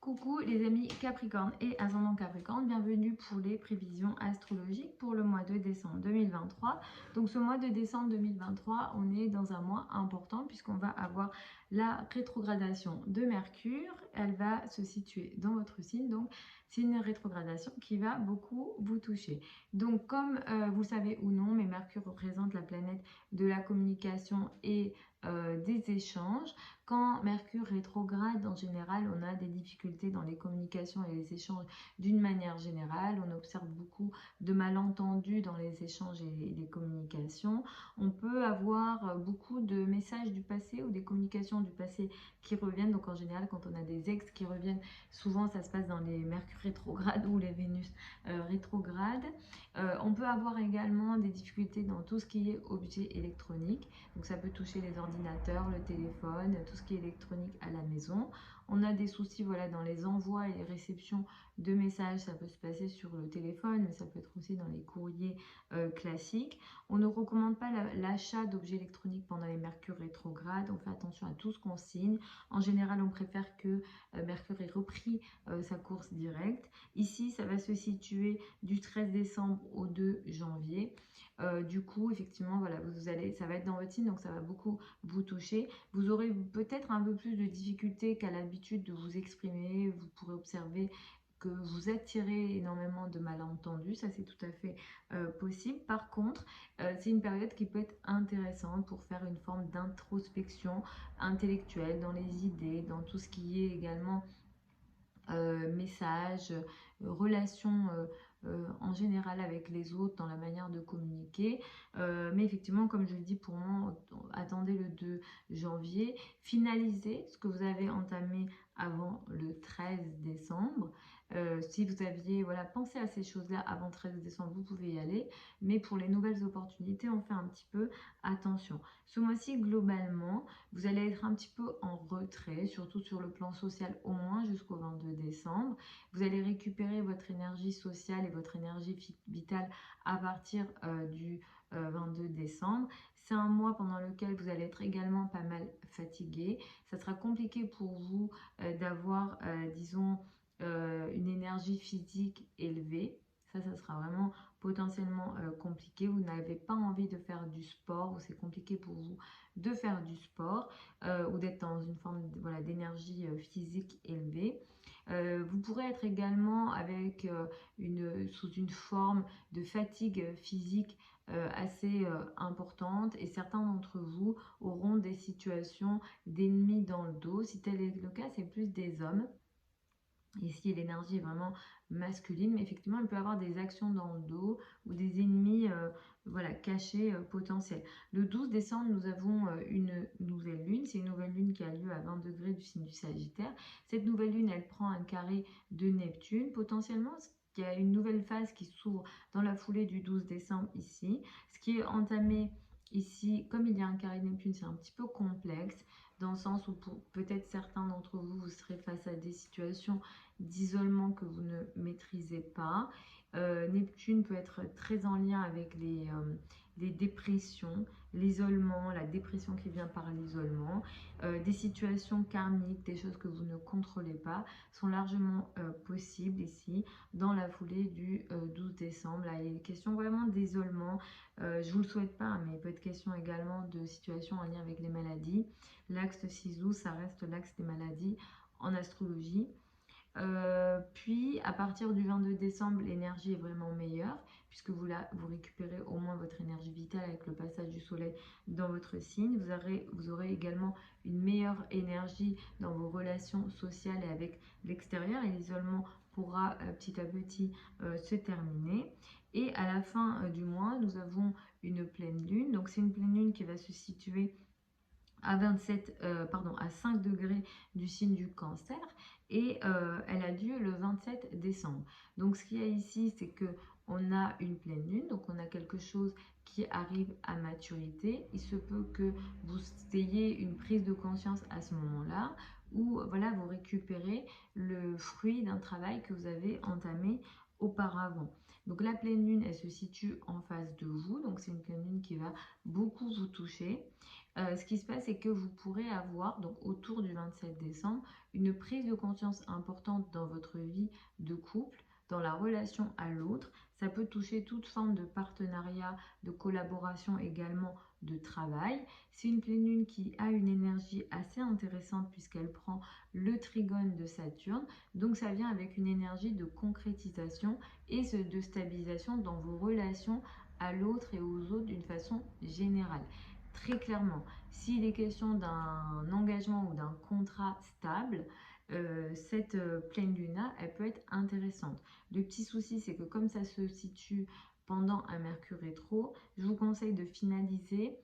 Coucou les amis Capricorne et ascendant Capricorne, bienvenue pour les prévisions astrologiques pour le mois de décembre 2023. Donc ce mois de décembre 2023, on est dans un mois important puisqu'on va avoir la rétrogradation de Mercure. Elle va se situer dans votre signe, donc c'est une rétrogradation qui va beaucoup vous toucher. Donc comme vous le savez ou non, mais Mercure représente la planète de la communication et des échanges. Quand Mercure rétrograde, en général, on a des difficultés dans les communications et les échanges d'une manière générale. On observe beaucoup de malentendus dans les échanges et les communications. On peut avoir beaucoup de messages du passé ou des communications du passé qui reviennent. Donc en général, quand on a des ex qui reviennent, souvent ça se passe dans les Mercure rétrogrades ou les Vénus rétrogrades. On peut avoir également des difficultés dans tout ce qui est objet électronique. Donc ça peut toucher les ordinateurs, le téléphone, tout ce qui est électronique à la maison. On a des soucis voilà, dans les envois et les réceptions de messages. Ça peut se passer sur le téléphone, mais ça peut être aussi dans les courriers classiques. On ne recommande pas l'achat d'objets électroniques pendant les Mercure rétrogrades. On fait attention à tout ce qu'on signe. En général, on préfère que Mercure ait repris sa course directe. Ici, ça va se situer du 13 décembre au 2 janvier. Du coup, effectivement, voilà, ça va être dans votre signe, donc ça va beaucoup vous toucher. Vous aurez peut-être un peu plus de difficultés qu'à l'habitude de vous exprimer. Vous pourrez observer que vous attirez énormément de malentendus, ça c'est tout à fait possible. Par contre, c'est une période qui peut être intéressante pour faire une forme d'introspection intellectuelle dans les idées, dans tout ce qui est également messages, relations en général avec les autres, dans la manière de communiquer. Mais effectivement, comme je le dis, pour moi, attendez le 2 janvier, finalisez ce que vous avez entamé avant le 13 décembre. Si vous aviez pensé à ces choses-là avant le 13 décembre, vous pouvez y aller. Mais pour les nouvelles opportunités, on fait un petit peu attention. Ce mois-ci, globalement, vous allez être un petit peu en retrait, surtout sur le plan social, au moins jusqu'au 22 décembre. Vous allez récupérer votre énergie sociale et votre énergie vitale à partir du 22 décembre. C'est un mois pendant lequel vous allez être également pas mal fatigué. Ça sera compliqué pour vous d'avoir, disons, une énergie physique élevée. Ça sera vraiment potentiellement compliqué. Vous n'avez pas envie de faire du sport ou c'est compliqué pour vous de faire du sport ou d'être dans une forme d'énergie physique élevée. Vous pourrez être également avec sous une forme de fatigue physique assez importante et certains d'entre vous auront des situations d'ennemis dans le dos. Si tel est le cas, c'est plus des hommes. Ici, l'énergie est vraiment masculine, mais effectivement, il peut y avoir des actions dans le dos ou des ennemis cachés potentiels. Le 12 décembre, nous avons une nouvelle lune. C'est une nouvelle lune qui a lieu à 20 degrés du signe du Sagittaire. Cette nouvelle lune, elle prend un carré de Neptune. Potentiellement, il y a une nouvelle phase qui s'ouvre dans la foulée du 12 décembre ici. Ce qui est entamé ici, comme il y a un carré de Neptune, c'est un petit peu complexe dans le sens où peut-être certains d'entre vous, vous serez face à des situations d'isolement que vous ne maîtrisez pas. Neptune peut être très en lien avec les dépressions, l'isolement, la dépression qui vient par l'isolement, des situations karmiques, des choses que vous ne contrôlez pas, sont largement possibles ici dans la foulée du 12 décembre. Là, il est question vraiment d'isolement. Je ne vous le souhaite pas, mais il peut être question également de situations en lien avec les maladies. L'axe 6-12, ça reste l'axe des maladies en astrologie. Puis à partir du 22 décembre, l'énergie est vraiment meilleure puisque vous récupérez au moins votre énergie vitale avec le passage du soleil dans votre signe. Vous aurez également une meilleure énergie dans vos relations sociales et avec l'extérieur et l'isolement pourra petit à petit se terminer. Et à la fin du mois, nous avons une pleine lune. Donc c'est une pleine lune qui va se situer à 5 degrés du signe du Cancer et elle a lieu le 27 décembre. Donc ce qu'il y a ici, c'est que on a une pleine lune, donc on a quelque chose qui arrive à maturité. Il se peut que vous ayez une prise de conscience à ce moment-là, où vous récupérez le fruit d'un travail que vous avez entamé auparavant. Donc la pleine lune, elle se situe en face de vous, donc c'est une pleine lune qui va beaucoup vous toucher. ce qui se passe, c'est que vous pourrez avoir, donc autour du 27 décembre, une prise de conscience importante dans votre vie de couple, dans la relation à l'autre. Ça peut toucher toute forme de partenariat, de collaboration également, de travail. C'est une pleine lune qui a une énergie assez intéressante puisqu'elle prend le trigone de Saturne. Donc ça vient avec une énergie de concrétisation et de stabilisation dans vos relations à l'autre et aux autres d'une façon générale. Très clairement, s'il est question d'un engagement ou d'un contrat stable, cette pleine lune, elle peut être intéressante. Le petit souci, c'est que comme ça se situe pendant un Mercure rétro, je vous conseille de finaliser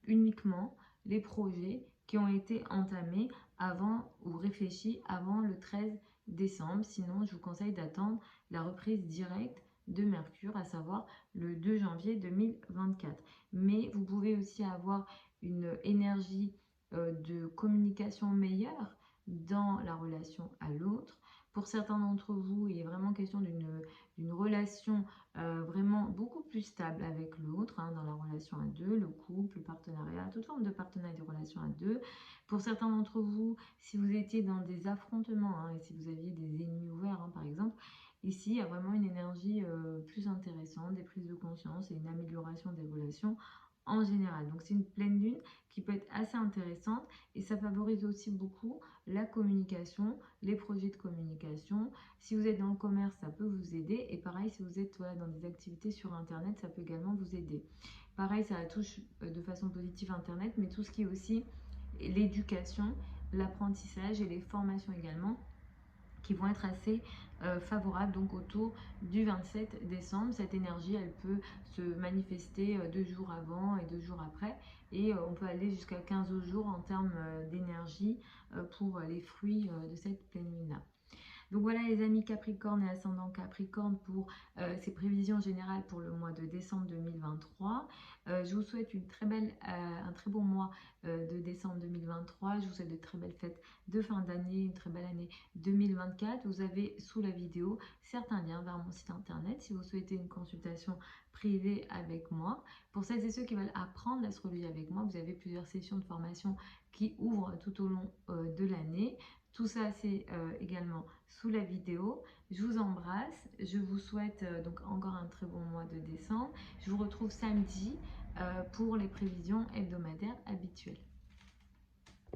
uniquement les projets qui ont été entamés avant ou réfléchis avant le 13 décembre. Sinon, je vous conseille d'attendre la reprise directe de Mercure, à savoir le 2 janvier 2024. Mais vous pouvez aussi avoir une énergie de communication meilleure dans la relation à l'autre. Pour certains d'entre vous, il est vraiment question d'une relation vraiment beaucoup plus stable avec l'autre, hein, dans la relation à deux, le couple, le partenariat, toute forme de partenariat, de relation à deux. Pour certains d'entre vous, si vous étiez dans des affrontements, hein, et si vous aviez des ennemis ouverts, hein, par exemple, ici, il y a vraiment une énergie plus intéressante, des prises de conscience et une amélioration des relations en général. Donc c'est une pleine lune qui peut être assez intéressante et ça favorise aussi beaucoup la communication, les projets de communication. Si vous êtes dans le commerce, ça peut vous aider. Et pareil, si vous êtes dans des activités sur Internet, ça peut également vous aider. Pareil, ça touche de façon positive Internet, mais tout ce qui est aussi l'éducation, l'apprentissage et les formations également, qui vont être assez favorables donc autour du 27 décembre. Cette énergie, elle peut se manifester 2 jours avant et 2 jours après. Et on peut aller jusqu'à 15 jours en termes d'énergie pour les fruits de cette pleine lune-là. Donc voilà les amis Capricorne et ascendant Capricorne pour ces prévisions générales pour le mois de décembre 2023. Je vous souhaite un très bon mois de décembre 2023. Je vous souhaite de très belles fêtes de fin d'année, une très belle année 2024. Vous avez sous la vidéo certains liens vers mon site internet si vous souhaitez une consultation privée avec moi. Pour celles et ceux qui veulent apprendre l'astrologie avec moi, vous avez plusieurs sessions de formation qui ouvrent tout au long de l'année. Tout ça, c'est également sous la vidéo. Je vous embrasse. Je vous souhaite donc encore un très bon mois de décembre. Je vous retrouve samedi pour les prévisions hebdomadaires habituelles.